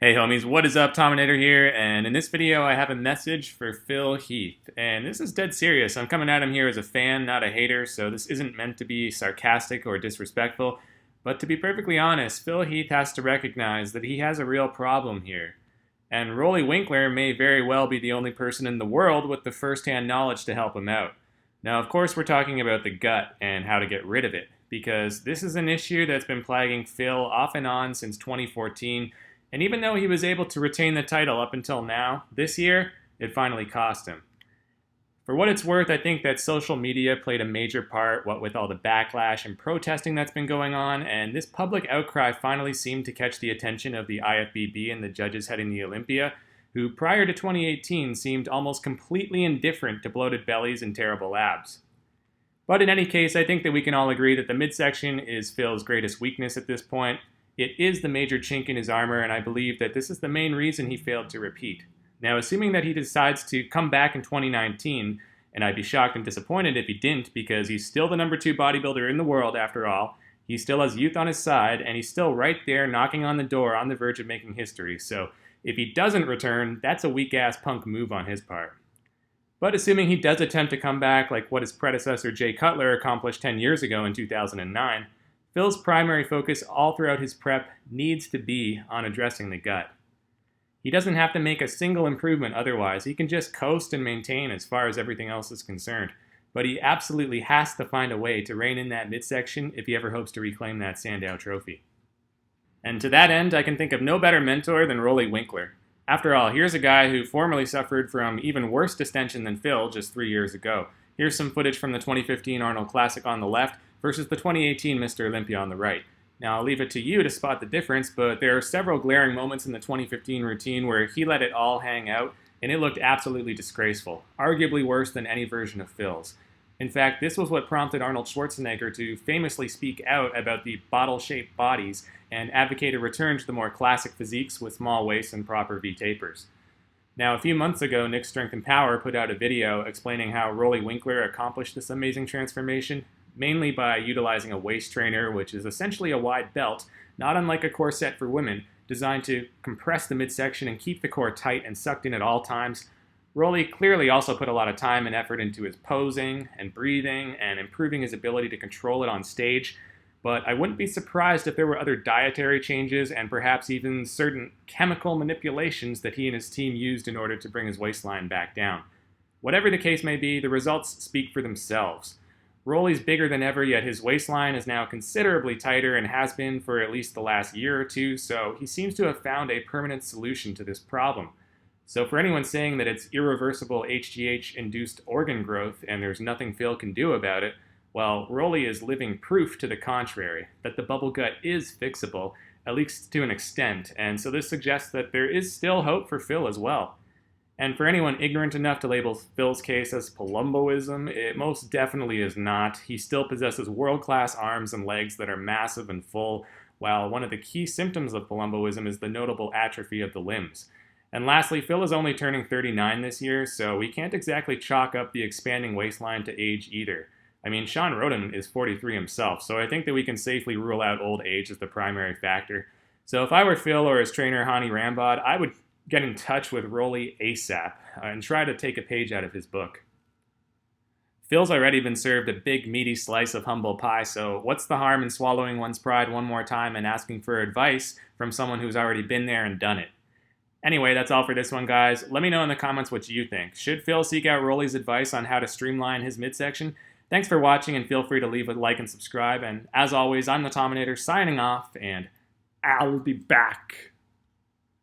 Hey homies, what is up? Tominator here, and in this video I have a message for Phil Heath. And this is dead serious. I'm coming at him here as a fan, not a hater, so this isn't meant to be sarcastic or disrespectful. But to be perfectly honest, Phil Heath has to recognize that he has a real problem here. And Roelly Winklaar may very well be the only person in the world with the first-hand knowledge to help him out. Now, of course, we're talking about the gut and how to get rid of it, because this is an issue that's been plaguing Phil off and on since 2014. And even though he was able to retain the title up until now, this year, it finally cost him. For what it's worth, I think that social media played a major part, what with all the backlash and protesting that's been going on, and this public outcry finally seemed to catch the attention of the IFBB and the judges heading the Olympia, who prior to 2018 seemed almost completely indifferent to bloated bellies and terrible abs. But in any case, I think that we can all agree that the midsection is Phil's greatest weakness at this point. It is the major chink in his armor, and I believe that this is the main reason he failed to repeat. Now, assuming that he decides to come back in 2019, and I'd be shocked and disappointed if he didn't, because he's still the number 2 bodybuilder in the world after all, he still has youth on his side, and he's still right there knocking on the door on the verge of making history, so if he doesn't return, that's a weak-ass punk move on his part. But assuming he does attempt to come back like what his predecessor Jay Cutler accomplished 10 years ago in 2009, Phil's primary focus all throughout his prep needs to be on addressing the gut. He doesn't have to make a single improvement otherwise. He can just coast and maintain as far as everything else is concerned. But he absolutely has to find a way to rein in that midsection if he ever hopes to reclaim that Sandow trophy. And to that end, I can think of no better mentor than Roelly Winklaar. After all, here's a guy who formerly suffered from even worse distention than Phil just 3 years ago. Here's some footage from the 2015 Arnold Classic on the left, versus the 2018 Mr Olympia on the right. Now, I'll leave it to you to spot the difference, but there are several glaring moments in the 2015 routine where he let it all hang out, and it looked absolutely disgraceful, arguably worse than any version of Phil's. In fact, this was what prompted Arnold Schwarzenegger to famously speak out about the bottle-shaped bodies and advocate a return to the more classic physiques with small waists and proper V-tapers. Now, a few months ago, Nick's Strength and Power put out a video explaining how Roelly Winklaar accomplished this amazing transformation, mainly by utilizing a waist trainer, which is essentially a wide belt, not unlike a corset for women, designed to compress the midsection and keep the core tight and sucked in at all times. Roelly clearly also put a lot of time and effort into his posing and breathing and improving his ability to control it on stage, but I wouldn't be surprised if there were other dietary changes and perhaps even certain chemical manipulations that he and his team used in order to bring his waistline back down. Whatever the case may be, the results speak for themselves. Roelly's bigger than ever, yet his waistline is now considerably tighter and has been for at least the last year or two, so he seems to have found a permanent solution to this problem. So for anyone saying that it's irreversible HGH-induced organ growth and there's nothing Phil can do about it, well, Roelly is living proof to the contrary, that the bubble gut is fixable, at least to an extent, and so this suggests that there is still hope for Phil as well. And for anyone ignorant enough to label Phil's case as Palumboism, it most definitely is not. He still possesses world-class arms and legs that are massive and full, while one of the key symptoms of Palumboism is the notable atrophy of the limbs. And lastly, Phil is only turning 39 this year, so we can't exactly chalk up the expanding waistline to age either. I mean, Sean Roden is 43 himself, so I think that we can safely rule out old age as the primary factor. So if I were Phil or his trainer, Hani Rambod, I would get in touch with Roelly ASAP and try to take a page out of his book. Phil's already been served a big meaty slice of humble pie, so what's the harm in swallowing one's pride one more time and asking for advice from someone who's already been there and done it? Anyway, that's all for this one, guys. Let me know in the comments what you think. Should Phil seek out Roelly's advice on how to streamline his midsection? Thanks for watching, and feel free to leave a like and subscribe. And as always, I'm the Tominator signing off, and I'll be back.